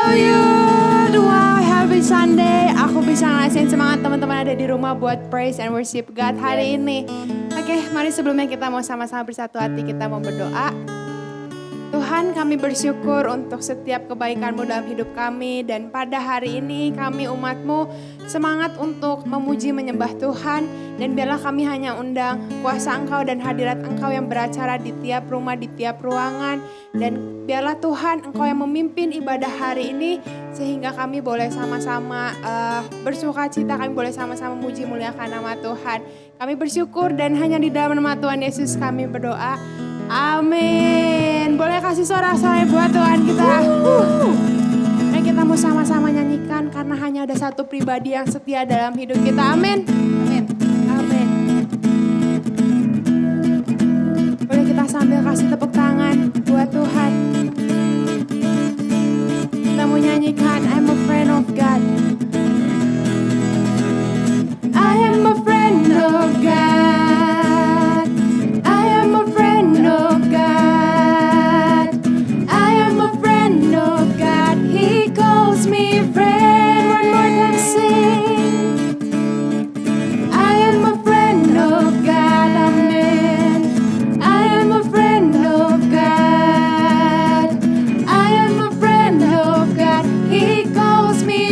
so good. Wow, happy Sunday. Aku bisa ngerasain semangat teman-teman ada di rumah buat praise and worship God hari ini. Oke, mari sebelumnya kita mau sama-sama bersatu hati, kita mau berdoa. Tuhan, kami bersyukur untuk setiap kebaikan-Mu dalam hidup kami, dan pada hari ini kami umat-Mu semangat untuk memuji menyembah Tuhan, dan biarlah kami hanya undang kuasa Engkau dan hadirat Engkau yang beracara di tiap rumah, di tiap ruangan, dan biarlah Tuhan Engkau yang memimpin ibadah hari ini sehingga kami boleh sama-sama bersuka cita, kami boleh sama-sama muji muliakan nama Tuhan. Kami bersyukur dan hanya di dalam nama Tuhan Yesus kami berdoa. Amin. Boleh kasih sorak-sorai buat Tuhan kita. Dan kita mau sama-sama nyanyikan karena hanya ada satu pribadi yang setia dalam hidup kita. Amin. Amin. Amin. Boleh kita sambil kasih tepuk tangan buat Tuhan. Kita mau nyanyikan I'm a friend of God. I am a friend of God.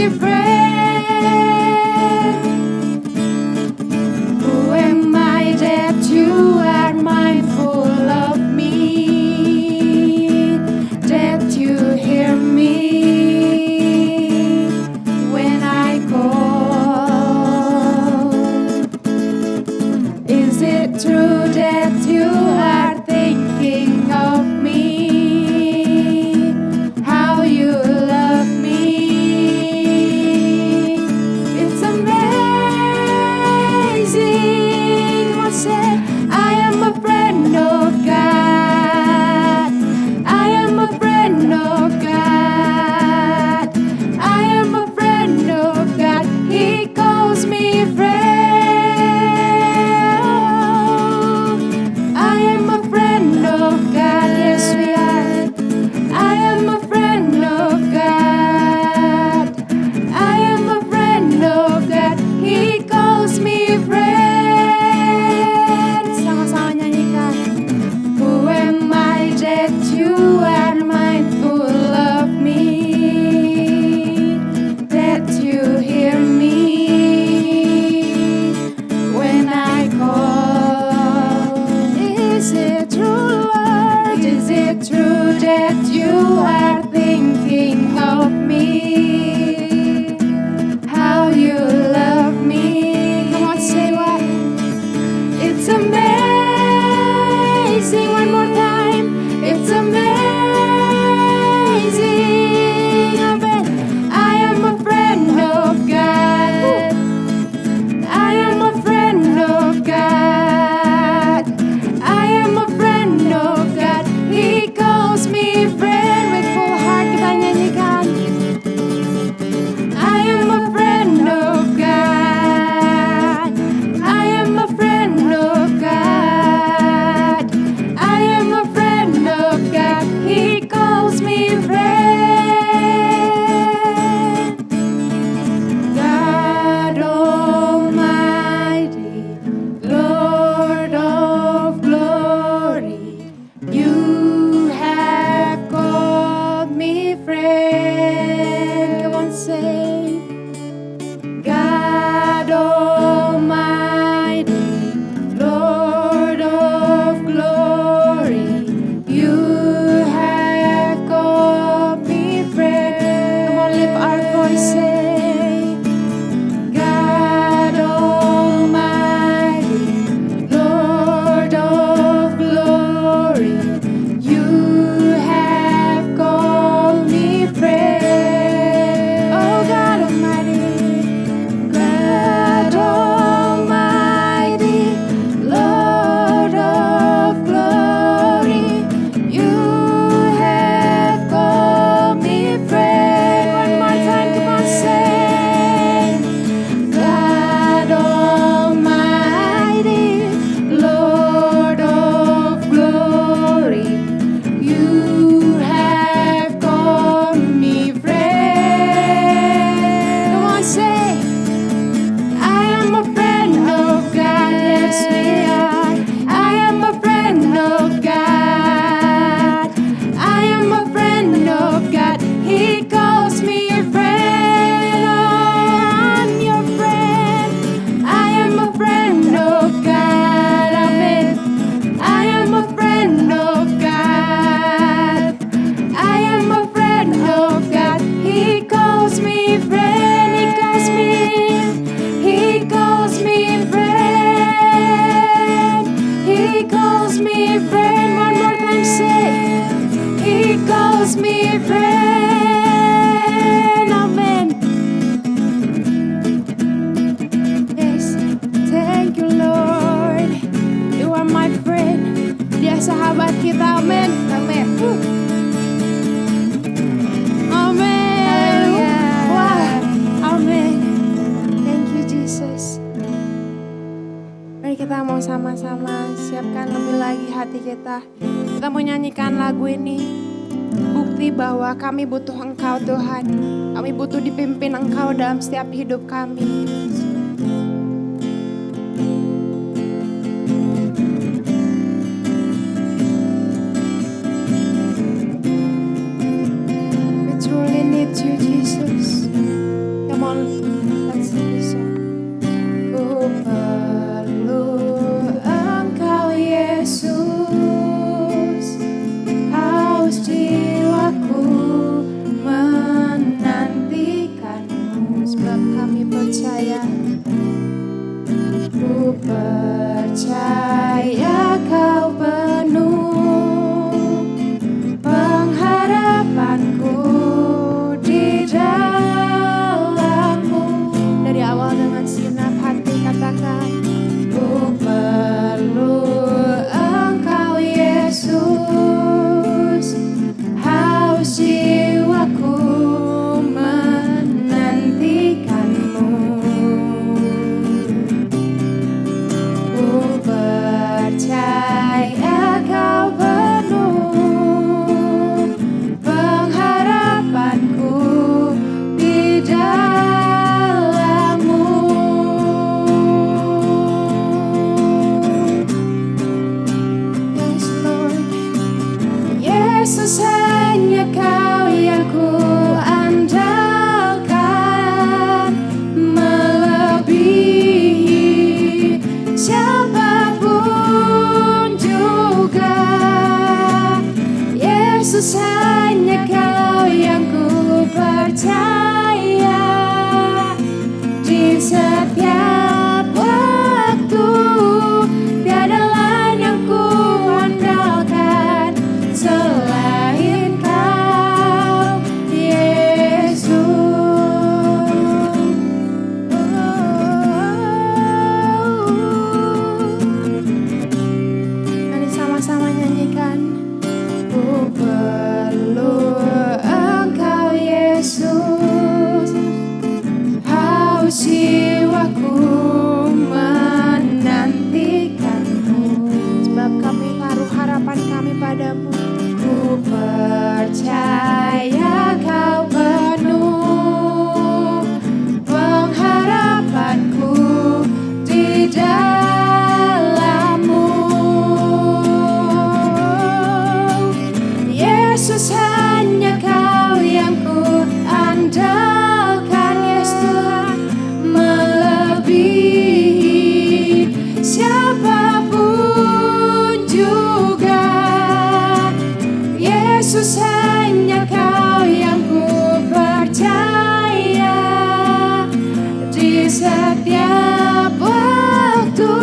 Friend. sama-sama siapkan lebih lagi hati kita. Kita mau nyanyikan lagu ini. Bukti bahwa kami butuh Engkau Tuhan. Kami butuh dipimpin Engkau dalam setiap hidup kami. We truly need you, Jesus. Come on, let's sing this song. Ku perlu Engkau Yesus, haus jiwaku menantikanmu, sebab kami percaya. Ku percaya Kau penuh pengharapanku di dalam-Mu. Dari awal dengan segenap hati katakan, ku perlu Engkau Yesus, haus jiwaku menantikanmu. Ku percaya Kau penuh pengharapanku di dalam-Mu. Yes, Lord. Yesus, hanya Kau yang ku andalkan, melebihi siapapun juga. Yesus, hanya Kau yang ku percaya di setiap waktu. Tiada lain yang ku andalkan selain Kau, Yesus. Mari sama-sama nyanyikan. Ku perlu Engkau Yesus, haus jiwaku menantikanmu, sebab kami taruh harapan kami padamu. Ku percaya Kau penuh pengharapanku di dalam-Mu. Yesus, hanya Kau yang ku andalkan, yes Tuhan, melebihi siapapun juga. Yesus, hanya Kau yang ku percaya di setiap waktu.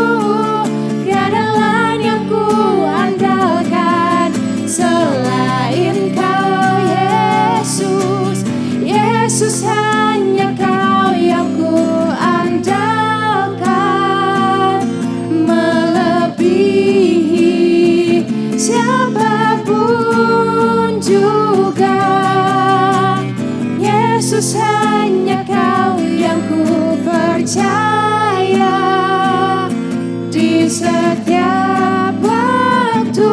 Tiada lain yang ku andalkan selain Kau, Yesus. Yesus, hanya Kau yang ku andalkan, melebihi siapapun juga. Yesus, hanya Kau yang ku percaya di setiap waktu.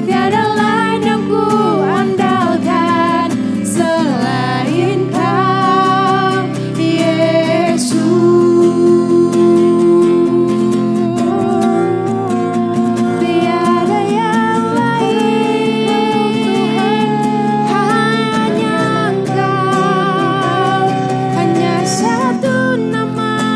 Tiada lain yang ku andalkan selain Kau, Yesus. Tiada yang lain, hanya Engkau, hanya satu nama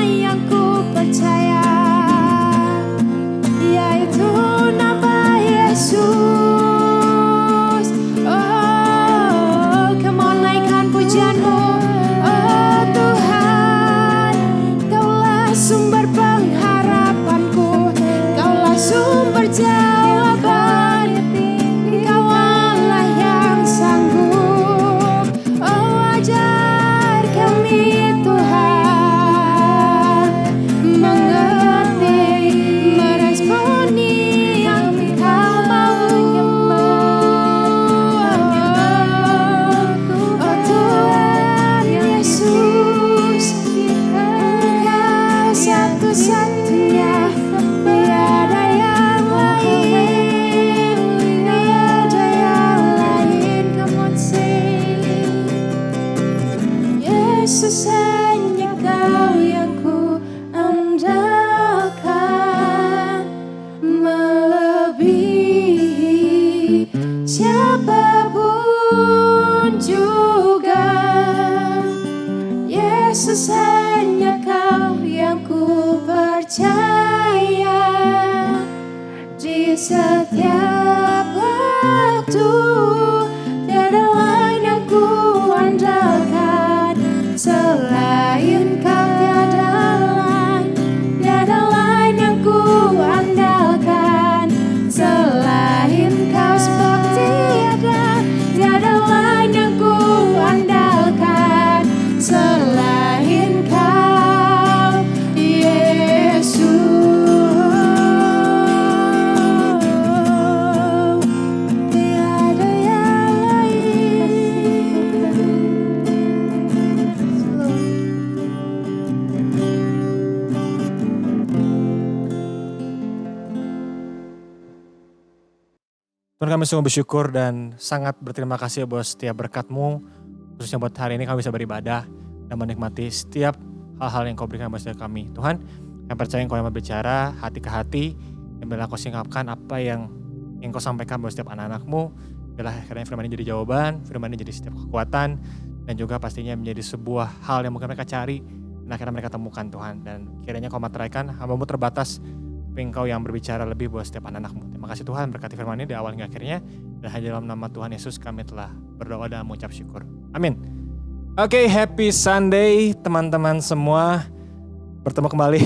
Yesus hanya Kau yang ku andalkan, melebihi siapapun juga. Yesus hanya Kau yang ku percaya, di setiap waktu tiada lain yang ku andalkan selain Kau. Tiada lain yang ku andalkan selain Kau. Sebab tiada lain yang ku andalkan selain Kau, Yesus. Tiada yang lain. Tuhan, kami sungguh bersyukur dan sangat berterima kasih buat setiap berkat-Mu, khususnya buat hari ini kami bisa beribadah dan menikmati setiap hal-hal yang Kau berikan buat setiap kami. Tuhan, kami percaya Engkau yang berbicara hati ke hati, dan bila Kau singkapkan apa yang Kau sampaikan buat setiap anak-anak-Mu, bila akhirnya firman ini jadi jawaban, firman ini jadi setiap kekuatan, dan juga pastinya menjadi sebuah hal yang mungkin mereka cari, dan akhirnya mereka temukan Tuhan. Dan kiranya Kau materaikan hamba-Mu terbatas, tapi Engkau yang berbicara lebih buat setiap anak-anak-Mu. Terima kasih Tuhan, berkati firman ini di awal hingga akhirnya. Dan hanya dalam nama Tuhan Yesus kami telah berdoa dan mengucap syukur. Amin. Oke, happy Sunday teman-teman semua. Bertemu kembali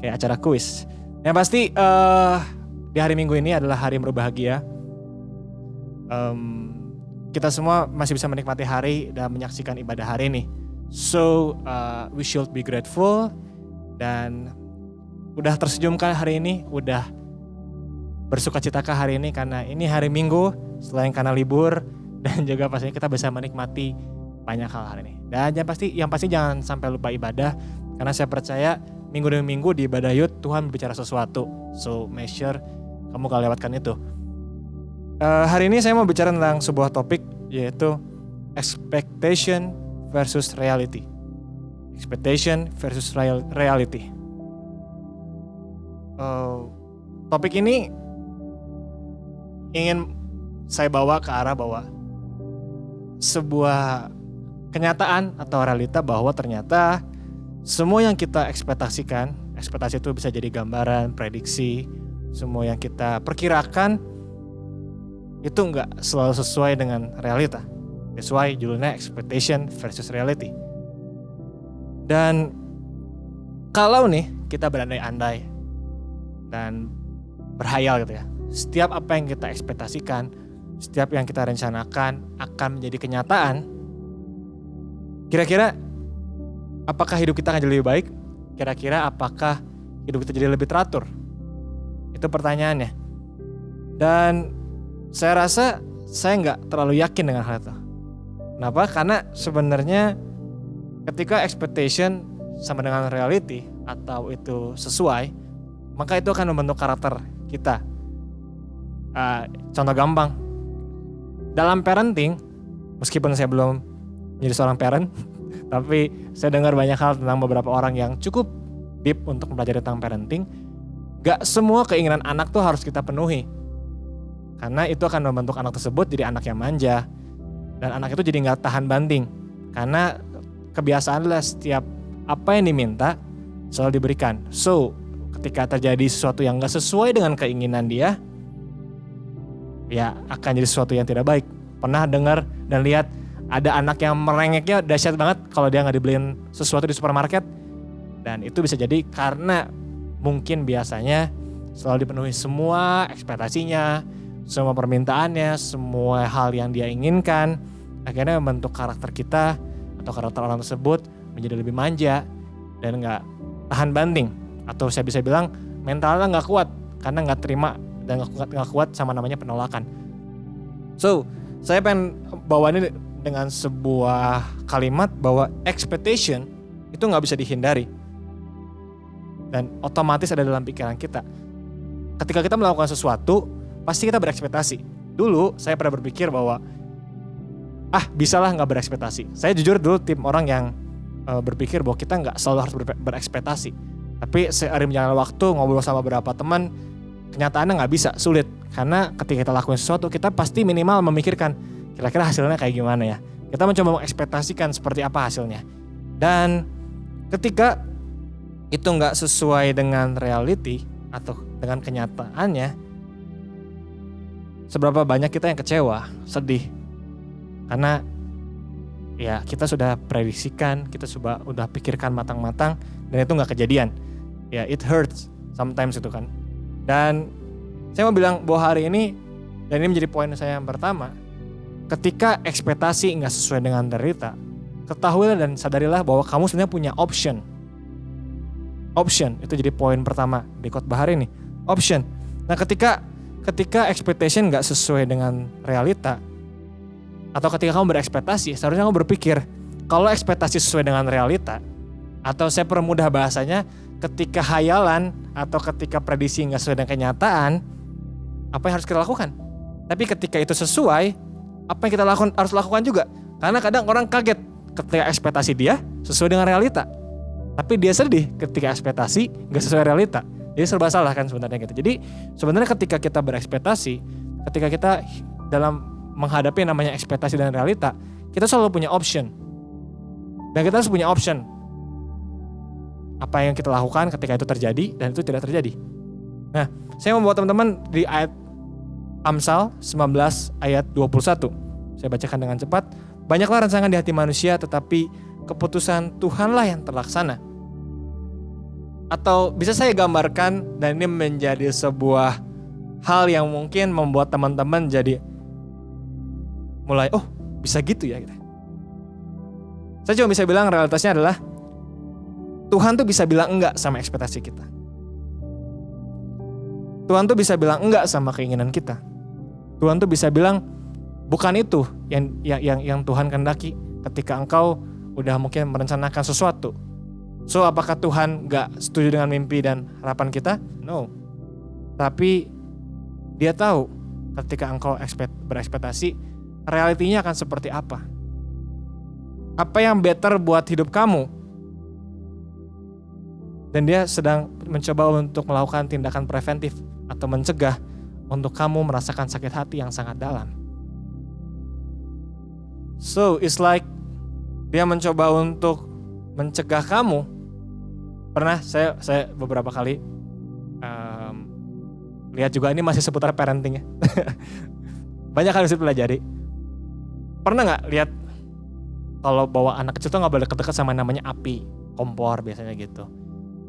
kayak acara kuis. Yang pasti di hari Minggu ini adalah hari yang berbahagia. Kita semua masih bisa menikmati hari dan menyaksikan ibadah hari ini. So we should be grateful. Dan udah tersenyumkah hari ini? Udah bersukacitakah hari ini? Karena ini hari Minggu, selain karena libur, dan juga pastinya kita bisa menikmati banyak hal hari ini. Dan yang pasti jangan sampai lupa ibadah, karena saya percaya minggu demi minggu di ibadah Youth Tuhan berbicara sesuatu. So make sure kamu gak lewatkan itu. Hari ini saya mau bicara tentang sebuah topik, yaitu expectation versus reality. Expectation versus reality. Topik ini ingin saya bawa ke arah bahwa sebuah kenyataan atau realita bahwa ternyata semua yang kita ekspektasikan, ekspektasi itu bisa jadi gambaran, prediksi, semua yang kita perkirakan itu nggak selalu sesuai dengan realita. That's why judulnya expectation versus reality. Dan kalau nih kita berandai-andai dan berhayal gitu ya, setiap apa yang kita ekspektasikan, setiap yang kita rencanakan akan menjadi kenyataan, kira-kira apakah hidup kita akan jadi lebih baik? Kira-kira apakah hidup kita jadi lebih teratur? Itu pertanyaannya. Dan saya rasa saya nggak terlalu yakin dengan hal itu. Kenapa? Karena sebenarnya ketika expectation sama dengan reality atau itu sesuai, maka itu akan membentuk karakter kita. Contoh gampang, dalam parenting, meskipun saya belum menjadi seorang parent, tapi saya dengar banyak hal tentang beberapa orang yang cukup deep untuk mempelajari tentang parenting. Gak semua keinginan anak tuh harus kita penuhi, karena itu akan membentuk anak tersebut jadi anak yang manja, dan anak itu jadi gak tahan banting, karena kebiasaan adalah setiap apa yang diminta selalu diberikan. So ketika terjadi sesuatu yang gak sesuai dengan keinginan dia, ya akan jadi sesuatu yang tidak baik. Pernah dengar dan lihat ada anak yang merengeknya dahsyat banget kalau dia gak dibeliin sesuatu di supermarket. Dan itu bisa jadi karena mungkin biasanya selalu dipenuhi semua ekspektasinya, semua permintaannya, semua hal yang dia inginkan. Akhirnya membentuk karakter kita atau karakter orang tersebut menjadi lebih manja dan gak tahan banting. Atau saya bisa bilang mentalnya gak kuat karena gak terima dan gak kuat sama namanya penolakan. So, saya pengen bawa ini dengan sebuah kalimat bahwa expectation itu gak bisa dihindari. Dan otomatis ada dalam pikiran kita. Ketika kita melakukan sesuatu, pasti kita berekspektasi. Dulu saya pernah berpikir bahwa bisalah gak berekspektasi. Saya jujur dulu tim orang yang berpikir bahwa kita nggak selalu harus berekspektasi. Tapi seiring berjalannya waktu, ngobrol sama beberapa teman, kenyataannya nggak bisa, sulit. Karena ketika kita lakukan sesuatu, kita pasti minimal memikirkan kira-kira hasilnya kayak gimana ya. Kita mencoba mengekspektasikan seperti apa hasilnya. Dan ketika itu nggak sesuai dengan reality atau dengan kenyataannya, seberapa banyak kita yang kecewa, sedih. Karena ya kita sudah prediksikan, kita udah pikirkan matang-matang, dan itu nggak kejadian. Ya it hurts sometimes itu kan. Dan saya mau bilang bahwa hari ini, dan ini menjadi poin saya yang pertama, ketika ekspektasi nggak sesuai dengan realita, ketahuilah dan sadarilah bahwa kamu sebenarnya punya option. Option, itu jadi poin pertama di khotbah hari ini. Option. Nah ketika expectation nggak sesuai dengan realita, atau ketika kamu berekspektasi, seharusnya kamu berpikir, kalau ekspektasi sesuai dengan realita, atau saya permudah bahasanya, ketika hayalan atau ketika prediksi nggak sesuai dengan kenyataan, apa yang harus kita lakukan? Tapi ketika itu sesuai, apa yang kita harus lakukan juga. Karena kadang orang kaget ketika ekspektasi dia sesuai dengan realita, tapi dia sedih ketika ekspektasi nggak sesuai realita. Jadi serba salah kan sebenarnya gitu. Jadi sebenarnya ketika kita berekspektasi, ketika kita dalam menghadapi namanya ekspektasi dan realita, kita selalu punya option. Dan kita harus punya option. Apa yang kita lakukan ketika itu terjadi dan itu tidak terjadi. Nah, saya membawa teman-teman di ayat Amsal 19 ayat 21. Saya bacakan dengan cepat. Banyaklah rancangan di hati manusia, tetapi keputusan Tuhanlah yang terlaksana. Atau bisa saya gambarkan, dan ini menjadi sebuah hal yang mungkin membuat teman-teman jadi mulai, oh bisa gitu ya. Saya cuma bisa bilang realitasnya adalah Tuhan tuh bisa bilang enggak sama ekspektasi kita. Tuhan tuh bisa bilang enggak sama keinginan kita. Tuhan tuh bisa bilang bukan itu yang Tuhan kehendaki ketika engkau udah mungkin merencanakan sesuatu. So apakah Tuhan enggak setuju dengan mimpi dan harapan kita? No. Tapi dia tahu ketika engkau berekspektasi, realitinya akan seperti apa. Apa yang better buat hidup kamu. Dan dia sedang mencoba untuk melakukan tindakan preventif atau mencegah untuk kamu merasakan sakit hati yang sangat dalam. So it's like dia mencoba untuk mencegah kamu. Pernah saya beberapa kali lihat juga, ini masih seputar parenting ya. Banyak hal yang bisa pelajari. Pernah nggak lihat kalau bawa anak kecil tuh nggak boleh deket-deket sama namanya api kompor biasanya gitu.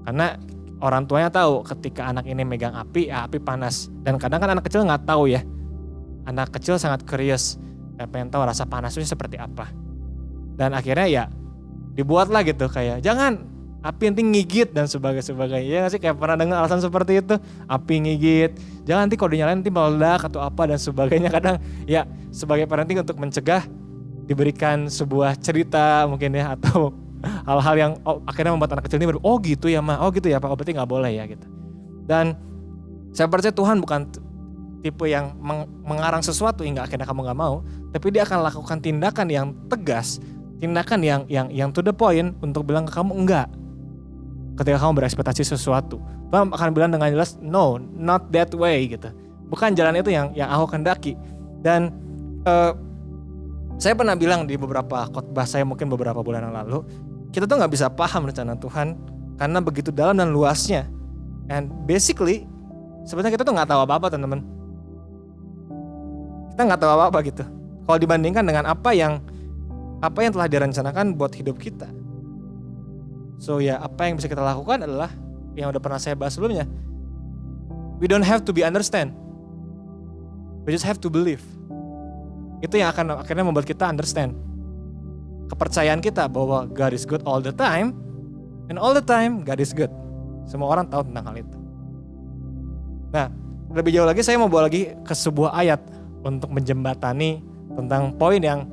Karena orang tuanya tahu ketika anak ini megang api, ya api panas. Dan kadang kan anak kecil nggak tahu ya. Anak kecil sangat curious, pengen tahu rasa panas itu seperti apa. Dan akhirnya ya dibuatlah gitu kayak jangan api nanti ngigit dan sebagainya. Ya nggak sih, kayak pernah dengar alasan seperti itu, api ngigit, jangan nanti kalau dinyalain nanti meledak atau apa dan sebagainya. Kadang ya sebagai parenting untuk mencegah diberikan sebuah cerita mungkin ya, atau hal-hal yang akhirnya membuat anak kecil ini oh gitu ya ma, oh gitu ya pak, berarti nggak boleh ya gitu. Dan saya percaya Tuhan bukan tipe yang mengarang sesuatu hingga akhirnya kamu nggak mau, tapi dia akan lakukan tindakan yang tegas, tindakan yang to the point untuk bilang ke kamu enggak. Ketika kamu berekspektasi sesuatu, Tuhan akan bilang dengan jelas, no, not that way gitu. Bukan jalan itu yang aku kehendaki. Dan saya pernah bilang di beberapa khotbah saya mungkin beberapa bulan yang lalu, kita tuh nggak bisa paham rencana Tuhan karena begitu dalam dan luasnya. And basically, sebenarnya kita tuh nggak tahu apa-apa teman-teman. Kita nggak tahu apa-apa gitu. Kalau dibandingkan dengan apa yang telah direncanakan buat hidup kita. So ya, apa yang bisa kita lakukan adalah yang udah pernah saya bahas sebelumnya. We don't have to be understand. We just have to believe. Itu yang akan akhirnya membuat kita understand. Kepercayaan kita bahwa God is good all the time, and all the time God is good. Semua orang tahu tentang hal itu. Nah, lebih jauh lagi saya mau bawa lagi ke sebuah ayat untuk menjembatani tentang poin yang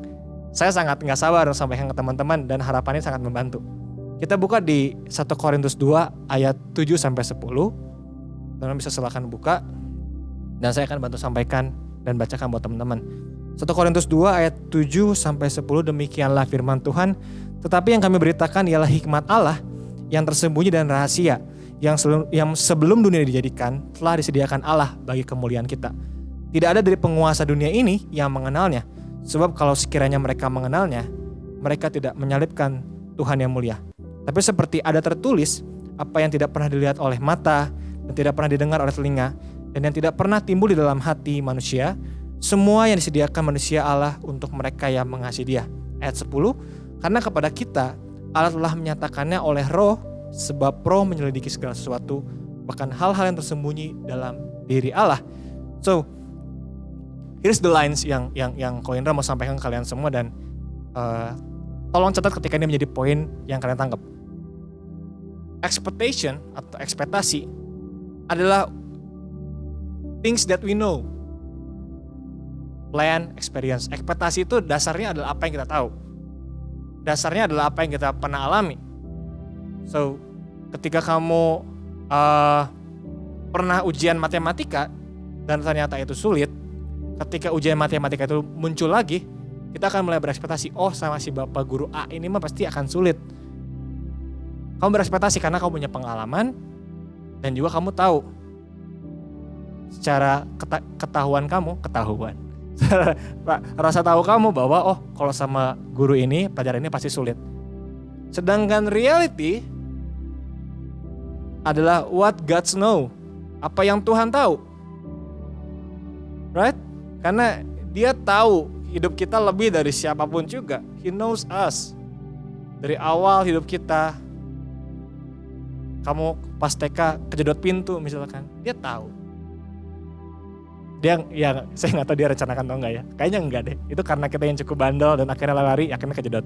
saya sangat gak sabar untuk sampaikan ke teman-teman dan harapannya sangat membantu. Kita buka di 1 Korintus 2 ayat 7-10. Teman-teman bisa silakan buka dan saya akan bantu sampaikan dan bacakan buat teman-teman. 1 Korintus 2 ayat 7-10, demikianlah firman Tuhan. Tetapi yang kami beritakan ialah hikmat Allah yang tersembunyi dan rahasia, yang sebelum dunia dijadikan telah disediakan Allah bagi kemuliaan kita. Tidak ada dari penguasa dunia ini yang mengenalnya, sebab kalau sekiranya mereka mengenalnya, mereka tidak menyalibkan Tuhan yang mulia. Tapi seperti ada tertulis, apa yang tidak pernah dilihat oleh mata, dan tidak pernah didengar oleh telinga, dan yang tidak pernah timbul di dalam hati manusia, semua yang disediakan manusia Allah untuk mereka yang mengasihi Dia. Ayat 10, karena kepada kita Allah telah menyatakannya oleh Roh, sebab Roh menyelidiki segala sesuatu, bahkan hal-hal yang tersembunyi dalam diri Allah. So, here's the lines yang Ko Indra mau sampaikan ke kalian semua, dan tolong catat ketika ini menjadi poin yang kalian tangkap. Expectation atau ekspektasi adalah things that we know. Plan, experience. Ekspektasi itu dasarnya adalah apa yang kita tahu. Dasarnya adalah apa yang kita pernah alami. So, ketika kamu pernah ujian matematika dan ternyata itu sulit, ketika ujian matematika itu muncul lagi, kita akan mulai berekspektasi, oh sama si bapak guru A ini mah pasti akan sulit. Kamu berekspektasi karena kamu punya pengalaman dan juga kamu tahu secara rasa tahu kamu bahwa oh kalau sama guru ini pelajaran ini pasti sulit. Sedangkan reality adalah what God know, apa yang Tuhan tahu, right? Karena Dia tahu hidup kita lebih dari siapapun juga. He knows us dari awal hidup kita. Kamu pas TK kejedot pintu misalkan, Dia tahu. Dia, ya saya nggak tahu dia rencanakan atau enggak ya. Kayaknya enggak deh. Itu karena kita yang cukup bandel dan akhirnya lari, akhirnya kejedot.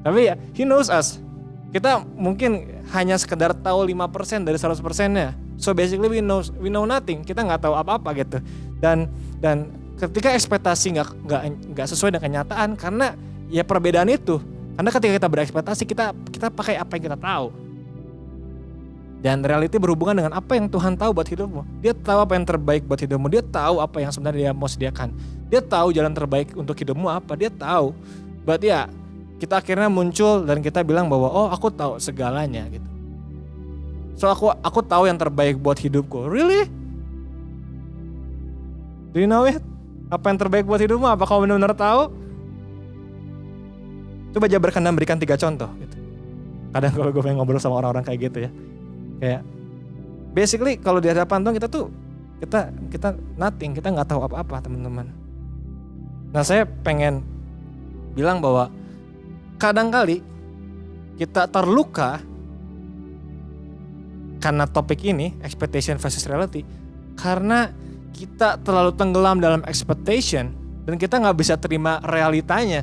Tapi ya, He knows us. Kita mungkin hanya sekedar tahu 5% dari 100%-nya. So basically we know nothing. Kita nggak tahu apa-apa gitu. Dan ketika ekspektasi nggak sesuai dengan kenyataan, karena ya perbedaan itu. Karena ketika kita berekspektasi, kita pakai apa yang kita tahu. Dan reality berhubungan dengan apa yang Tuhan tahu buat hidupmu. Dia tahu apa yang terbaik buat hidupmu. Dia tahu apa yang sebenarnya Dia mau sediakan. Dia tahu jalan terbaik untuk hidupmu apa. Dia tahu. But ya, kita akhirnya muncul dan kita bilang bahwa oh aku tahu segalanya gitu. So aku tahu yang terbaik buat hidupku. Really? Do you know it? Apa yang terbaik buat hidupmu? Apa kamu benar-benar tahu? Coba jabarkan dan berikan 3 contoh gitu. Kadang kalau gue pengen ngobrol sama orang-orang kayak gitu ya. Kayak basically kalau di hadapan Tuhan kita nothing, kita nggak tahu apa-apa teman-teman. Nah saya pengen bilang bahwa kadang-kali kita terluka karena topik ini expectation versus reality, karena kita terlalu tenggelam dalam expectation dan kita nggak bisa terima realitanya.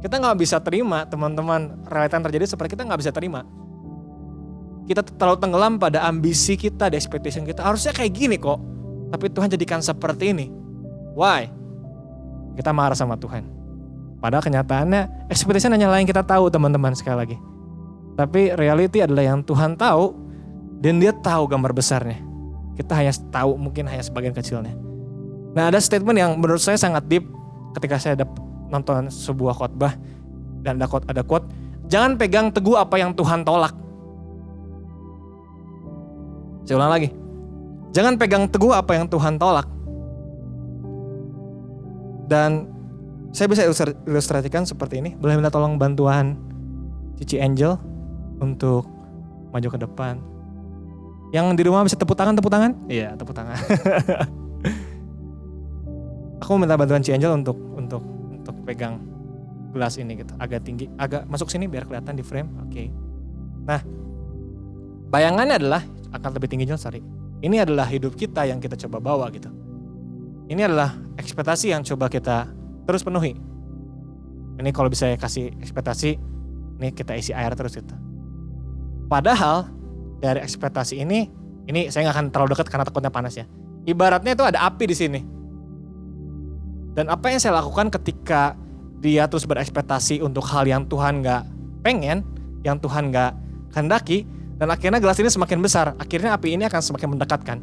Kita nggak bisa terima teman-teman realita yang terjadi seperti kita nggak bisa terima. Kita terlalu tenggelam pada ambisi kita, di expectation kita. Harusnya kayak gini kok. Tapi Tuhan jadikan seperti ini. Why? Kita marah sama Tuhan. Padahal kenyataannya expectation hanyalah yang kita tahu teman-teman sekali lagi. Tapi reality adalah yang Tuhan tahu. Dan Dia tahu gambar besarnya. Kita hanya tahu mungkin hanya sebagian kecilnya. Nah ada statement yang menurut saya sangat deep. Ketika saya nonton sebuah khotbah. Dan ada quote. Jangan pegang teguh apa yang Tuhan tolak. Saya ulang lagi. Jangan pegang teguh apa yang Tuhan tolak. Dan saya bisa ilustrasikan seperti ini. Boleh minta tolong bantuan Cici Angel untuk maju ke depan. Yang di rumah bisa tepuk tangan? Iya, tepuk tangan. Aku minta bantuan Cici Angel untuk pegang gelas ini gitu. Agak tinggi, agak masuk sini biar kelihatan di frame. Oke. Nah, bayangannya adalah akan lebih tinggi jelas, sorry. Ini adalah hidup kita yang kita coba bawa gitu. Ini adalah ekspektasi yang coba kita terus penuhi. Ini kalau bisa kasih ekspektasi, ini kita isi air terus gitu. Padahal dari ekspektasi ini saya nggak akan terlalu dekat karena takutnya panas ya. Ibaratnya itu ada api di sini. Dan apa yang saya lakukan ketika dia terus berekspektasi untuk hal yang Tuhan nggak pengen, yang Tuhan nggak kehendaki, dan akhirnya gelas ini semakin besar, akhirnya api ini akan semakin mendekatkan.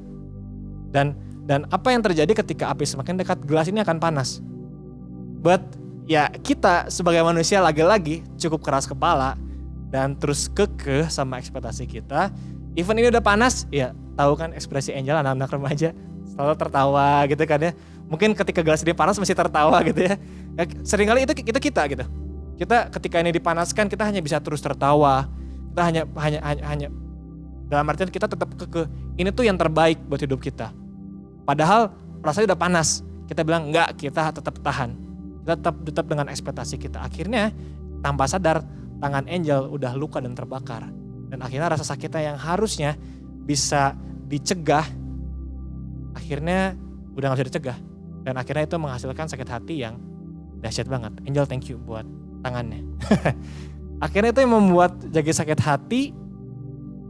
Dan apa yang terjadi ketika api semakin dekat, gelas ini akan panas. But ya kita sebagai manusia lagi-lagi cukup keras kepala dan terus kekeh sama ekspektasi kita. Even ini udah panas, ya tahu kan ekspresi Angel anak-anak remaja selalu tertawa gitu kan ya. Mungkin ketika gelas ini panas masih tertawa gitu ya. Seringkali itu kita gitu. Kita ketika ini dipanaskan kita hanya bisa terus tertawa. Kita hanya dalam artian kita tetap kekeh. Ini tuh yang terbaik buat hidup kita. Padahal rasanya udah panas. Kita bilang enggak, kita tetap tahan. Kita tetap dengan ekspektasi kita. Akhirnya tanpa sadar tangan Angel udah luka dan terbakar. Dan akhirnya rasa sakitnya yang harusnya bisa dicegah, akhirnya udah gak bisa dicegah. Dan akhirnya itu menghasilkan sakit hati yang dahsyat banget. Angel, thank you buat tangannya. Akhirnya itu yang membuat jadi sakit hati.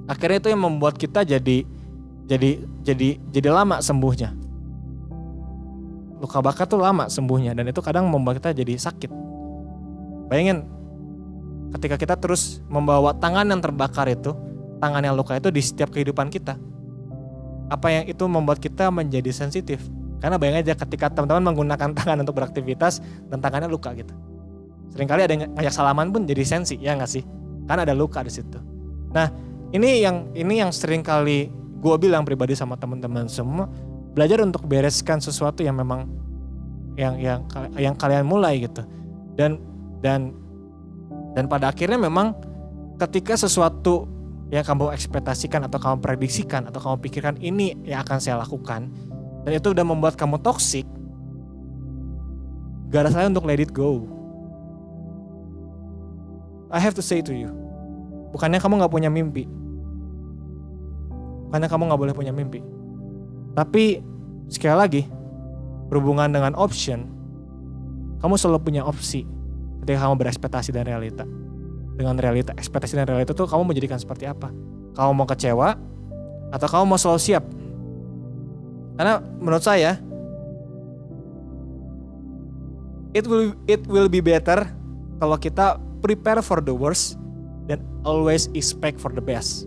Akhirnya itu yang membuat kita jadi lama sembuhnya. Luka bakar tuh lama sembuhnya dan itu kadang membuat kita jadi sakit. Bayangin ketika kita terus membawa tangan yang terbakar itu, tangan yang luka itu di setiap kehidupan kita. Apa yang itu membuat kita menjadi sensitif. Karena bayangin aja ketika teman-teman menggunakan tangan untuk beraktivitas dan tangannya luka gitu. Seringkali ada yang ngajak salaman pun jadi sensi, ya nggak sih? Karena ada luka di situ. Nah, ini yang seringkali gue bilang pribadi sama teman-teman semua, belajar untuk bereskan sesuatu yang memang yang kalian mulai gitu. Dan pada akhirnya memang ketika sesuatu yang kamu ekspektasikan atau kamu prediksikan atau kamu pikirkan ini yang akan saya lakukan dan itu udah membuat kamu toksik, gak ada salahnya untuk let it go. I have to say to you, bukannya kamu gak punya mimpi, bukannya kamu gak boleh punya mimpi, tapi sekali lagi berhubungan dengan option, kamu selalu punya opsi ketika kamu berekspektasi dan realita. Dengan realita, ekspektasi dan realita tuh kamu menjadikan seperti apa? Kamu mau kecewa atau kamu mau selalu siap? Karena menurut saya it will be better kalau kita prepare for the worst dan always expect for the best.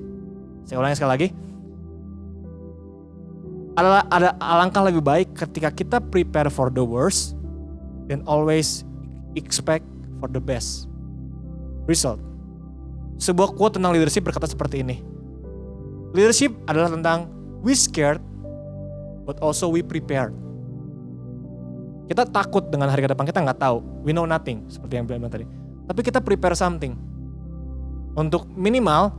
Saya ulangi sekali lagi. Ada alangkah lebih baik ketika kita prepare for the worst dan always expect for the best result. Sebuah quote tentang leadership berkata seperti ini. Leadership adalah tentang we scared but also we prepared. Kita takut dengan hari ke depan, kita nggak tahu. We know nothing, seperti yang bilang tadi. Tapi kita prepare something. Untuk minimal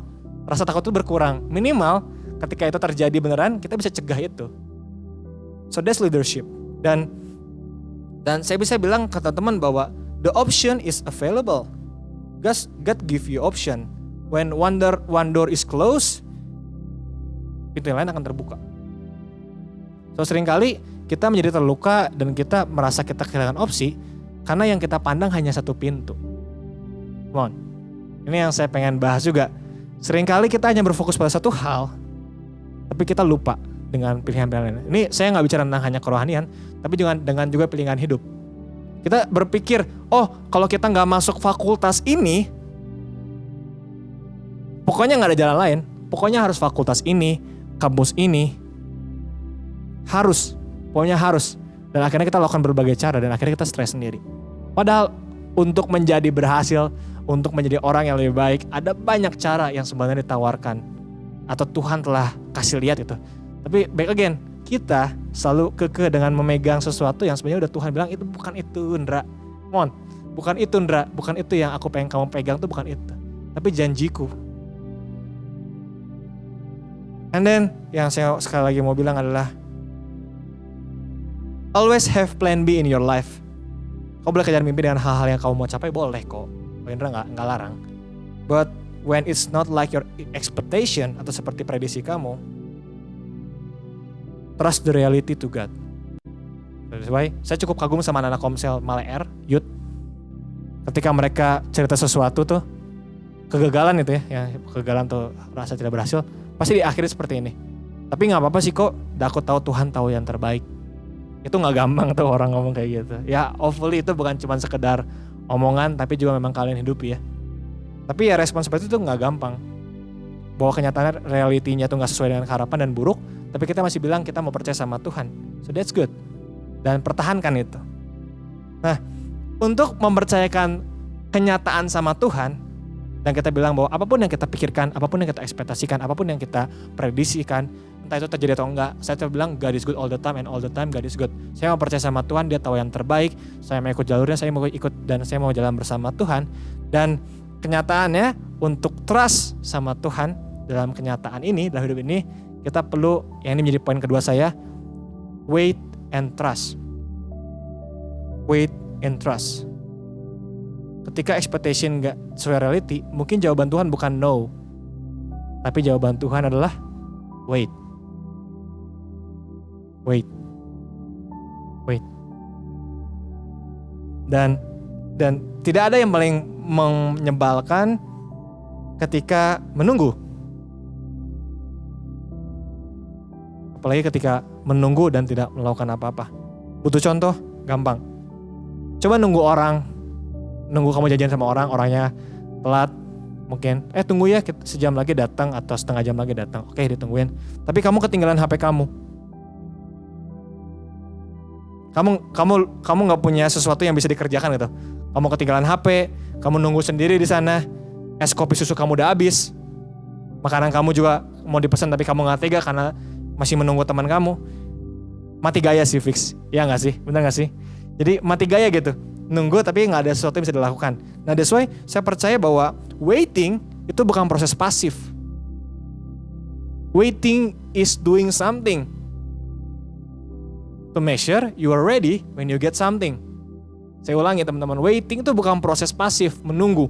rasa takut itu berkurang. Minimal ketika itu terjadi beneran, kita bisa cegah itu. So that's leadership. Dan saya bisa bilang ke teman-teman bahwa the option is available. God give you option. When one door is closed, pintu yang lain akan terbuka. So seringkali kita menjadi terluka dan kita merasa kita kehilangan opsi karena yang kita pandang hanya satu pintu. Come on. Ini yang saya pengen bahas juga. Seringkali kita hanya berfokus pada satu hal, tapi kita lupa dengan pilihan-pilihan lain. Ini saya nggak bicara tentang hanya kerohanian, tapi dengan juga pilihan hidup. Kita berpikir, oh kalau kita nggak masuk fakultas ini, pokoknya nggak ada jalan lain. Pokoknya harus fakultas ini, kampus ini, pokoknya harus. Dan akhirnya kita lakukan berbagai cara dan akhirnya kita stres sendiri. Padahal untuk menjadi berhasil, untuk menjadi orang yang lebih baik, ada banyak cara yang sebenarnya ditawarkan. Atau Tuhan telah kasih lihat itu. Tapi back again, kita selalu kekeh dengan memegang sesuatu yang sebenarnya udah Tuhan bilang itu bukan itu, Ndra. Come on, bukan itu, Ndra. Bukan itu yang aku pengen kamu pegang, itu bukan itu. Tapi janjiku. And then yang saya sekali lagi mau bilang adalah always have plan B in your life. Kau boleh kejar mimpi dengan hal-hal yang kamu mau capai, boleh kok. Indra nggak larang. But when it's not like your expectation atau seperti prediksi kamu, trust the reality to God. That's why saya cukup kagum sama anak Komsel Maleer, Youth. Ketika mereka cerita sesuatu tuh, kegagalan itu ya kegagalan tuh rasa tidak berhasil, pasti diakhiri seperti ini. Tapi nggak apa-apa sih kok, aku tahu Tuhan tahu yang terbaik. Itu nggak gampang tuh orang ngomong kayak gitu. Ya hopefully itu bukan cuma sekedar omongan, tapi juga memang kalian hidupi ya. Tapi ya respon seperti itu nggak gampang. Bahwa kenyataan realitinya tuh nggak sesuai dengan harapan dan buruk, tapi kita masih bilang kita mau percaya sama Tuhan. So that's good. Dan pertahankan itu. Nah, untuk mempercayakan kenyataan sama Tuhan, dan kita bilang bahwa apapun yang kita pikirkan, apapun yang kita ekspektasikan, apapun yang kita prediksikan, entah itu terjadi atau enggak, saya bilang God is good all the time and all the time God is good. Saya mau percaya sama Tuhan, dia tahu yang terbaik, saya mau ikut jalurnya, saya mau ikut dan saya mau jalan bersama Tuhan. Dan kenyataannya untuk trust sama Tuhan dalam kenyataan ini, dalam hidup ini, kita perlu, yang ini menjadi poin kedua saya, wait and trust. Wait and trust. Ketika expectation gak sesuai reality, mungkin jawaban Tuhan bukan no. Tapi jawaban Tuhan adalah wait. Wait. Wait. Dan tidak ada yang paling menyebalkan ketika menunggu. Apalagi ketika menunggu dan tidak melakukan apa-apa. Butuh contoh? Gampang. Coba nunggu kamu janjian sama orang, orangnya telat, mungkin tunggu ya sejam lagi datang atau setengah jam lagi datang. Oke, ditungguin. Tapi kamu ketinggalan HP kamu. Kamu nggak punya sesuatu yang bisa dikerjakan gitu. Kamu ketinggalan HP, kamu nunggu sendiri di sana. Es kopi susu kamu udah habis. Makanan kamu juga mau dipesan tapi kamu nggak tega karena masih menunggu teman kamu. Mati gaya sih fix. Ya nggak sih? Benar nggak sih? Jadi mati gaya gitu. Nunggu tapi nggak ada sesuatu yang bisa dilakukan. Nah that's why saya percaya bahwa waiting itu bukan proses pasif. Waiting is doing something to make sure you are ready when you get something. Saya ulangi teman-teman, waiting itu bukan proses pasif, menunggu.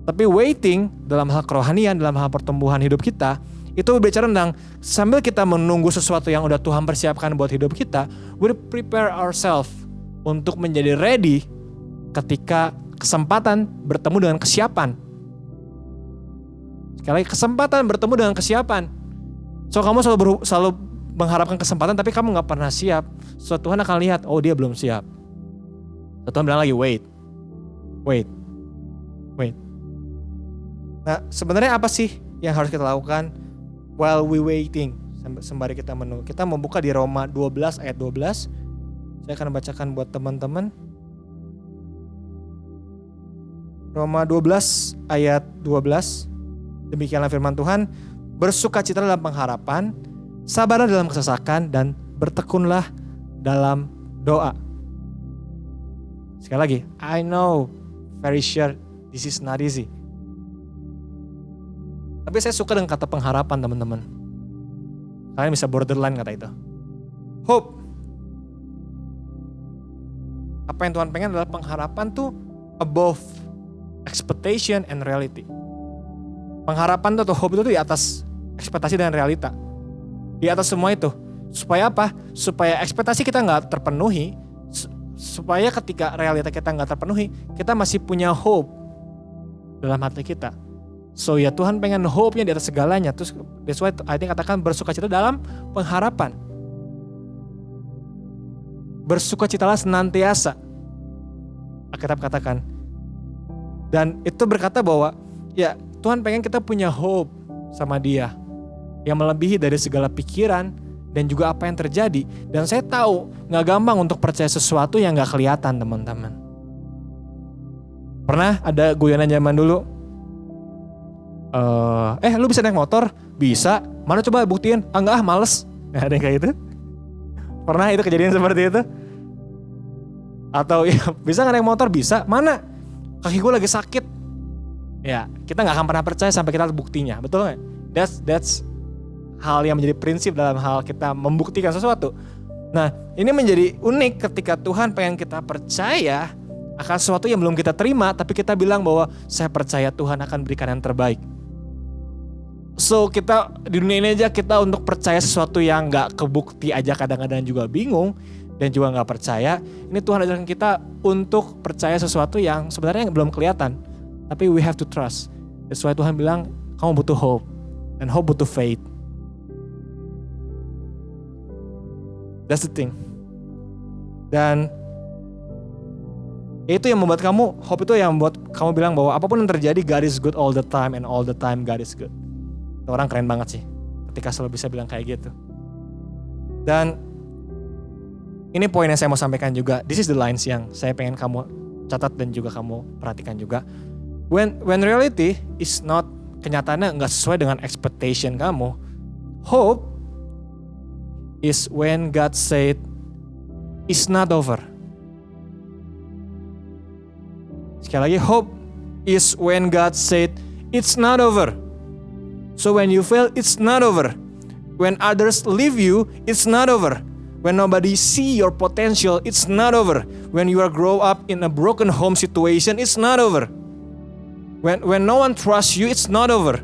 Tapi waiting dalam hal kerohanian, dalam hal pertumbuhan hidup kita, itu berbicara tentang sambil kita menunggu sesuatu yang udah Tuhan persiapkan buat hidup kita, we prepare ourselves untuk menjadi ready ketika kesempatan bertemu dengan kesiapan. Sekali lagi, kesempatan bertemu dengan kesiapan. So kamu selalu mengharapkan kesempatan tapi kamu gak pernah siap. So Tuhan akan lihat, oh dia belum siap. So Tuhan bilang lagi wait. Nah sebenarnya apa sih yang harus kita lakukan while we waiting, sembari kita menunggu? Kita membuka di Roma 12 ayat 12. Saya akan bacakan buat teman-teman. Roma 12 ayat 12. Demikianlah firman Tuhan, bersukacita dalam pengharapan, sabarlah dalam kesesakan, dan bertekunlah dalam doa. Sekali lagi, I know, very sure this is not easy. Tapi saya suka dengan kata pengharapan teman-teman. Kalian bisa borderline kata itu. Hope. Apa yang Tuhan pengen adalah pengharapan tuh above expectation and reality. Pengharapan tuh atau hope itu tuh di atas ekspektasi dan realita. Di atas semua itu. Supaya apa? Supaya ekspektasi kita gak terpenuhi. Supaya ketika realita kita gak terpenuhi, kita masih punya hope dalam hati kita. So ya Tuhan pengen hope-nya di atas segalanya. Terus that's why I think katakan bersukacita dalam pengharapan. Bersukacitalah senantiasa. Alkitab katakan. Dan itu berkata bahwa ya Tuhan pengen kita punya hope sama Dia yang melebihi dari segala pikiran dan juga apa yang terjadi. Dan saya tahu gak gampang untuk percaya sesuatu yang gak kelihatan teman-teman. Pernah ada guyonan zaman dulu, lu bisa naik motor? Bisa. Mana coba buktiin? Enggak, males. Ada yang kayak gitu. Pernah itu kejadian seperti itu? Atau ya bisa gak naik motor? Bisa. Mana? Kaki gue lagi sakit. Ya kita gak akan pernah percaya sampai kita lihat buktinya. Betul gak? That's hal yang menjadi prinsip dalam hal kita membuktikan sesuatu. Nah ini menjadi unik ketika Tuhan pengen kita percaya akan sesuatu yang belum kita terima, tapi kita bilang bahwa saya percaya Tuhan akan berikan yang terbaik. So kita di dunia ini aja kita untuk percaya sesuatu yang gak kebukti aja kadang-kadang juga bingung dan juga gak percaya. Ini Tuhan ajarkan kita untuk percaya sesuatu yang sebenarnya belum kelihatan, tapi we have to trust. That's why Tuhan bilang kamu butuh hope, dan hope butuh faith. That's the thing. Dan itu yang membuat kamu, hope itu yang membuat kamu bilang bahwa apapun yang terjadi God is good all the time and all the time God is good. Itu orang keren banget sih ketika selalu bisa bilang kayak gitu. Dan Ini poin yang saya mau sampaikan juga. This is the lines yang saya pengen kamu catat dan juga kamu perhatikan juga. When reality is not, kenyataannya nggak sesuai dengan expectation kamu. Hope is when God said it's not over. Sekali lagi, hope is when God said it's not over. So when you fail, it's not over. When others leave you, it's not over. When nobody see your potential, it's not over. When you are grow up in a broken home situation, it's not over. When no one trusts you, it's not over.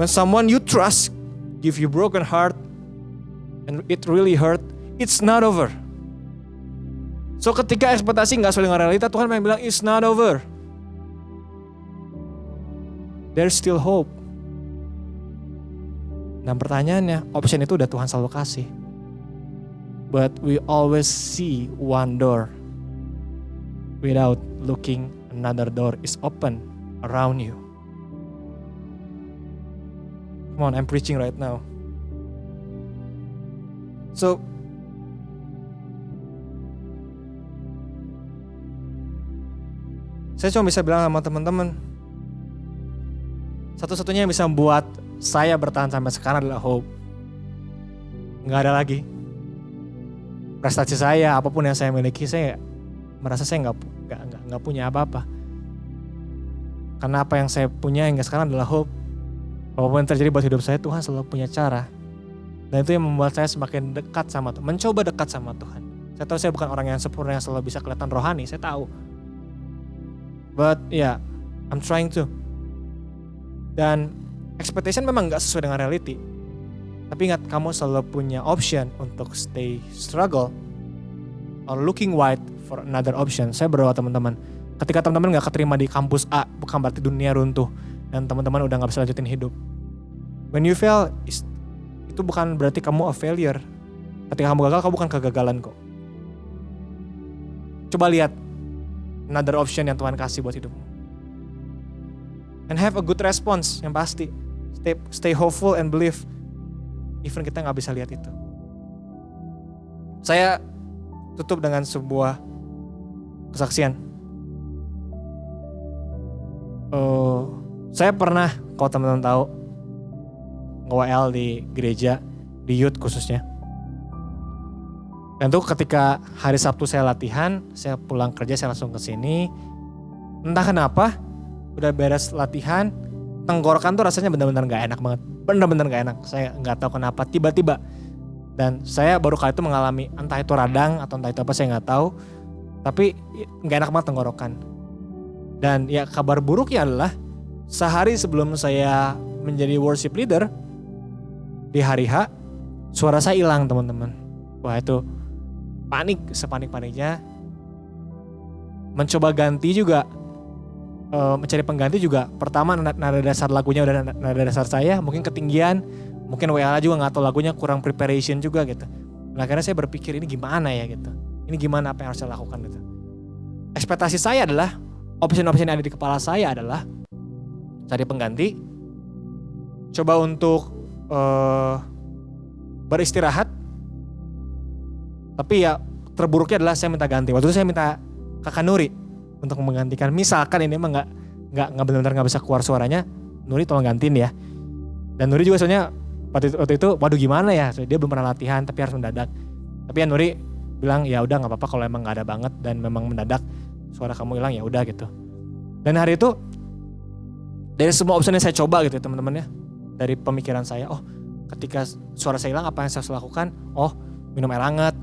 When someone you trust give you broken heart and it really hurt, it's not over. So ketika ekspektasi nggak sesuai dengan realita, Tuhan memang bilang it's not over. There's still hope. Dan pertanyaannya, option itu udah Tuhan selalu kasih. But we always see one door. Without looking, another door is open around you. Come on, I'm preaching right now. So, saya cuma bisa bilang sama teman-teman, satu-satunya yang bisa membuat saya bertahan sampai sekarang adalah hope. Nggak ada lagi. Prestasi saya, apapun yang saya miliki, saya merasa saya nggak punya apa-apa. Karena apa yang saya punya hingga sekarang adalah hope. Apapun yang terjadi buat hidup saya, Tuhan selalu punya cara. Dan itu yang membuat saya semakin dekat sama Tuhan, mencoba dekat sama Tuhan. Saya tahu saya bukan orang yang sempurna yang selalu bisa kelihatan rohani, saya tahu. But yeah, I'm trying to. Dan expectation memang gak sesuai dengan reality. Tapi ingat, kamu selalu punya option untuk stay struggle or looking wide for another option. Saya berdoa teman-teman, ketika teman-teman gak keterima di kampus A, bukan berarti dunia runtuh dan teman-teman udah gak bisa lanjutin hidup. When you fail, itu bukan berarti kamu a failure. Ketika kamu gagal, kamu bukan kegagalan kok. Coba lihat another option yang Tuhan kasih buat hidupmu. And have a good response, yang pasti. Stay hopeful and believe. Even kita gak bisa lihat itu. Saya tutup dengan sebuah kesaksian. Saya pernah, kalau teman-teman tahu, nge-WL di gereja, di youth khususnya. Dan tuh ketika hari Sabtu saya latihan, saya pulang kerja, saya langsung ke sini. Entah kenapa, udah beres latihan, tenggorokan tuh rasanya benar-benar gak enak banget. Benar-benar gak enak. Saya gak tahu kenapa, tiba-tiba. Dan saya baru kali itu mengalami, entah itu radang atau entah itu apa, saya gak tahu. Tapi gak enak banget tenggorokan. Dan ya kabar buruknya adalah, sehari sebelum saya menjadi worship leader, di hari H, suara saya hilang teman-teman. Wah itu panik, sepanik-paniknya. Mencoba ganti juga, mencari pengganti juga. Pertama nada dasar lagunya udah nada dasar saya, mungkin ketinggian, mungkin WA juga gak tahu lagunya, kurang preparation juga gitu. Nah akhirnya saya berpikir ini gimana ya gitu. Ini gimana apa yang harus saya lakukan gitu. Ekspektasi saya adalah, opsi-opsi yang ada di kepala saya adalah cari pengganti, coba untuk beristirahat. Tapi ya terburuknya adalah saya minta ganti. Waktu itu saya minta Kakak Nuri untuk menggantikan. Misalkan ini emang nggak benar-benar nggak bisa keluar suaranya, Nuri tolong gantiin ya. Dan Nuri juga soalnya waktu itu, waduh gimana ya, so, dia belum pernah latihan tapi harus mendadak. Tapi ya Nuri bilang ya udah nggak apa-apa kalau emang nggak ada banget dan memang mendadak suara kamu hilang, ya udah gitu. Dan hari itu dari semua opsi yang saya coba gitu teman-teman ya, dari pemikiran saya, oh ketika suara saya hilang apa yang saya harus lakukan? Oh minum air hangat,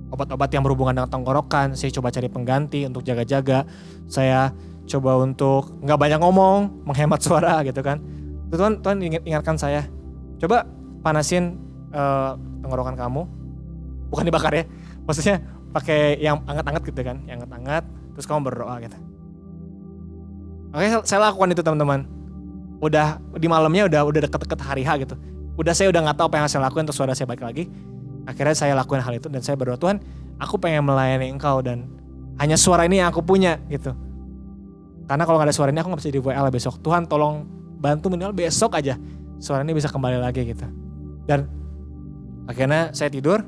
obat-obat yang berhubungan dengan tenggorokan, saya coba cari pengganti untuk jaga-jaga, saya coba untuk nggak banyak ngomong, menghemat suara gitu kan. Tuhan ingatkan saya, coba panasin tenggorokan kamu, bukan dibakar ya, maksudnya pakai yang hangat-hangat gitu kan, yang hangat-hangat, terus kamu berdoa gitu. Oke, saya lakukan itu teman-teman. Udah di malamnya udah deket-deket hari H gitu. Saya udah nggak tahu apa yang saya lakukan, terus suara saya balik lagi. Akhirnya saya lakukan hal itu dan saya berdoa, Tuhan, aku pengen melayani Engkau dan hanya suara ini yang aku punya gitu. Karena kalau nggak ada suara ini aku nggak bisa di WL besok. Tuhan tolong bantu minimal besok aja suara ini bisa kembali lagi gitu. Dan Akhirnya saya tidur.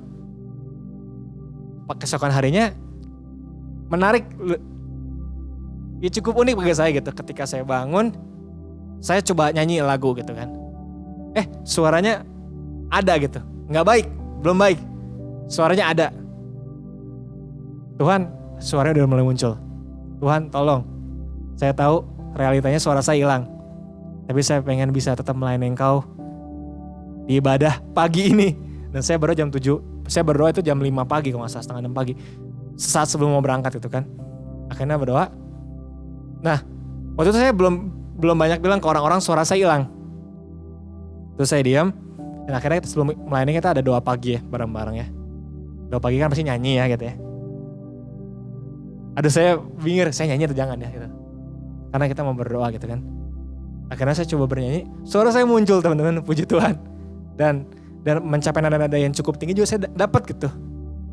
Keesokan harinya menarik, ya cukup unik bagi saya gitu. Ketika saya bangun, saya coba nyanyi lagu gitu kan. Suaranya ada gitu, nggak baik, belum baik. Suaranya ada. Tuhan, suaranya udah mulai muncul. Tuhan tolong, saya tahu realitanya suara saya hilang. Tapi saya pengen bisa tetap melayani Engkau di ibadah pagi ini. Dan saya baru jam 7. Saya berdoa itu jam 5 pagi kalau nggak salah, setengah 6 pagi. Sesaat sebelum mau berangkat gitu kan. Akhirnya berdoa. Nah, waktu itu saya belum banyak bilang ke orang-orang suara saya hilang. Terus saya diam. Dan akhirnya sebelum melayani kita ada doa pagi ya, bareng-bareng ya. Doa pagi kan pasti nyanyi ya gitu ya. Aduh saya bingung, saya nyanyi atau jangan ya gitu. Karena kita mau berdoa gitu kan. Akhirnya saya coba bernyanyi, suara saya muncul teman-teman, puji Tuhan. Dan mencapai nada-nada yang cukup tinggi juga saya dapat gitu.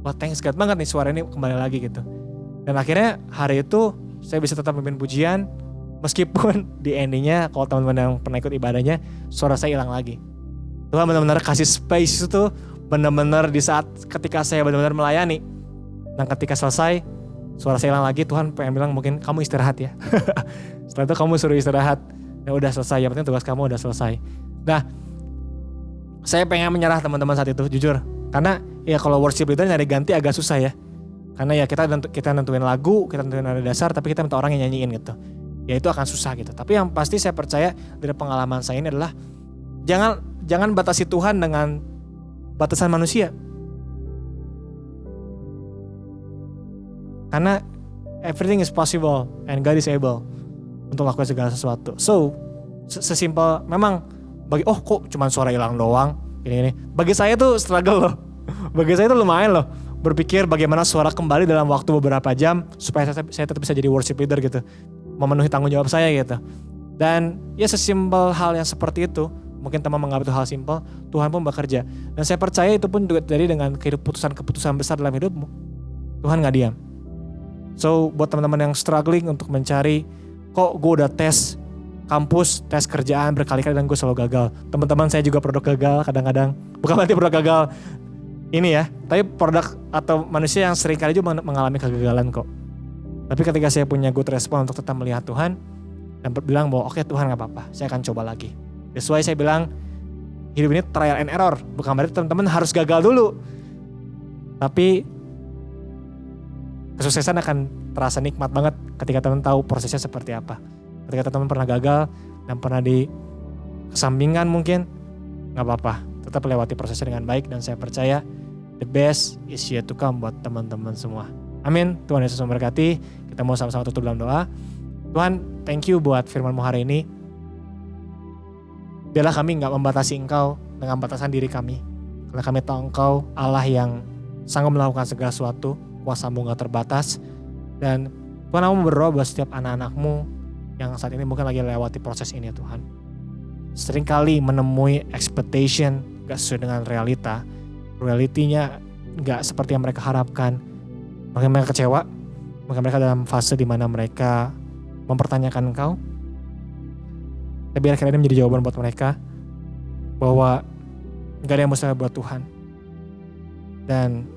Wah thanks God banget nih suara ini kembali lagi gitu. Dan akhirnya hari itu saya bisa tetap memimpin pujian. Meskipun di endingnya kalau teman-teman yang pernah ikut ibadahnya, suara saya hilang lagi. Tuhan benar-benar kasih space itu benar-benar di saat ketika saya benar-benar melayani. Dan ketika selesai, suara saya hilang lagi, Tuhan pengen bilang mungkin kamu istirahat ya. Setelah itu kamu suruh istirahat. Ya udah selesai, yang penting tugas kamu udah selesai. Nah, saya pengen menyerah teman-teman saat itu, jujur. Karena ya kalau worship leader nyari ganti agak susah ya. Karena ya kita nentuin lagu, kita nentuin nada dasar, tapi kita minta orang yang nyanyiin gitu. Ya itu akan susah gitu. Tapi yang pasti saya percaya dari pengalaman saya ini adalah jangan batasi Tuhan dengan batasan manusia. Karena everything is possible and God is able untuk lakukan segala sesuatu. So, sesimpel memang kok cuma suara hilang doang gini. Bagi saya tuh struggle loh. Bagi saya tuh lumayan loh berpikir bagaimana suara kembali dalam waktu beberapa jam supaya saya tetap bisa jadi worship leader gitu. Memenuhi tanggung jawab saya gitu. Dan ya sesimpel hal yang seperti itu, mungkin teman menganggap itu hal simpel, Tuhan pun bekerja. Dan saya percaya itu pun juga terjadi dengan keputusan-keputusan besar dalam hidupmu. Tuhan gak diam. So buat teman-teman yang struggling untuk mencari, kok gue udah tes kampus, tes kerjaan berkali-kali dan gue selalu gagal. Teman-teman saya juga produk gagal kadang-kadang. Bukan berarti produk gagal ini ya, tapi produk atau manusia yang sering kali juga mengalami kegagalan kok. Tapi ketika saya punya good respon untuk tetap melihat Tuhan dan bilang bahwa oke, Tuhan gak apa-apa, saya akan coba lagi. That's why saya bilang hidup ini trial and error. Bukan berarti teman-teman harus gagal dulu. Tapi kesuksesan akan terasa nikmat banget ketika teman tahu prosesnya seperti apa. Ketika teman pernah gagal dan pernah di kesampingan mungkin, gak apa-apa. Tetap lewati prosesnya dengan baik dan saya percaya the best is yet to come buat teman-teman semua. Amin. Tuhan Yesus memberkati. Kita mau sama-sama tutup dalam doa. Tuhan, thank you buat firman-Mu hari ini. Biarlah kami gak membatasi Engkau dengan batasan diri kami. Karena kami tahu Engkau Allah yang sanggup melakukan segala sesuatu. Kuasa-Mu gak terbatas. Dan Tuhan, aku berdoa buat setiap anak-anak-Mu yang saat ini mungkin lagi lewati proses ini ya Tuhan. Seringkali menemui expectation gak sesuai dengan realita. Realitinya gak seperti yang mereka harapkan. Mungkin mereka kecewa. Mungkin mereka dalam fase dimana mereka mempertanyakan Engkau. Tapi biar ini menjadi jawaban buat mereka. Bahwa gak ada yang mustahil buat Tuhan. Dan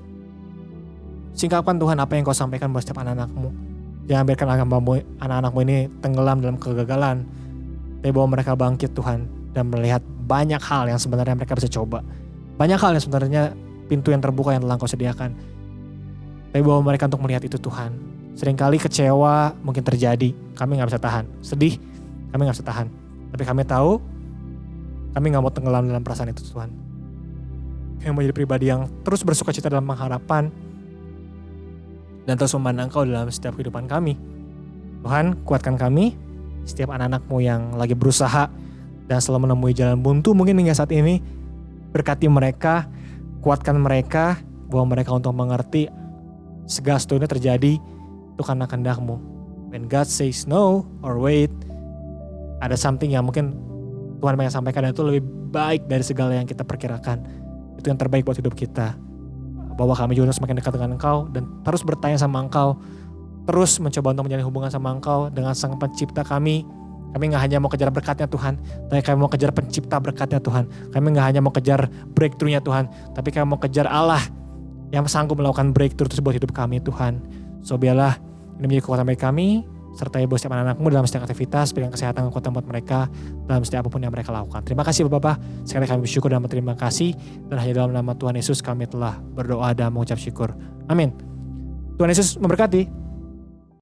singkapkan Tuhan apa yang Kau sampaikan buat setiap anak-anak-Mu. Jangan biarkan anak-anak-Mu ini tenggelam dalam kegagalan. Tapi bahwa mereka bangkit Tuhan. Dan melihat banyak hal yang sebenarnya mereka bisa coba. Banyak hal yang sebenarnya pintu yang terbuka yang telah Kau sediakan. Tapi bahwa mereka untuk melihat itu Tuhan. Seringkali kecewa mungkin terjadi. Kami gak bisa tahan. Sedih, kami gak bisa tahan. Tapi kami tahu, kami gak mau tenggelam dalam perasaan itu Tuhan. Kami mau jadi pribadi yang terus bersuka cita dalam pengharapan. Dan terus memandang Kau dalam setiap kehidupan kami. Tuhan, kuatkan kami. Setiap anak-anak-Mu yang lagi berusaha dan selalu menemui jalan buntu mungkin hingga saat ini. Berkati mereka, kuatkan mereka, bahwa mereka untuk mengerti segala sesuatu ini terjadi itu karena kehendak-Mu. When God says no or wait, ada something yang mungkin Tuhan pengen sampaikan dan itu lebih baik dari segala yang kita perkirakan. Itu yang terbaik buat hidup kita. Bahwa kami juga semakin dekat dengan Engkau dan terus bertanya sama Engkau, terus mencoba untuk menjalin hubungan sama Engkau dengan Sang Pencipta kami, Kami gak hanya mau kejar berkatnya Tuhan, tapi kami mau kejar pencipta berkatnya Tuhan. Kami gak hanya mau kejar breakthrough-nya Tuhan, tapi kami mau kejar Allah yang sanggup melakukan breakthrough tersebut hidup kami Tuhan. So biarlah ini menjadi kekuatan bagi kami, sertai bos setiap anak-anakmu dalam setiap aktivitas, berikan kesehatan dan kekuatan buat mereka dalam setiap apapun yang mereka lakukan. Terima kasih Bapak, sekali kami bersyukur dan berterima kasih, dan hanya dalam nama Tuhan Yesus kami telah berdoa dan mengucap syukur. Amin. Tuhan Yesus memberkati.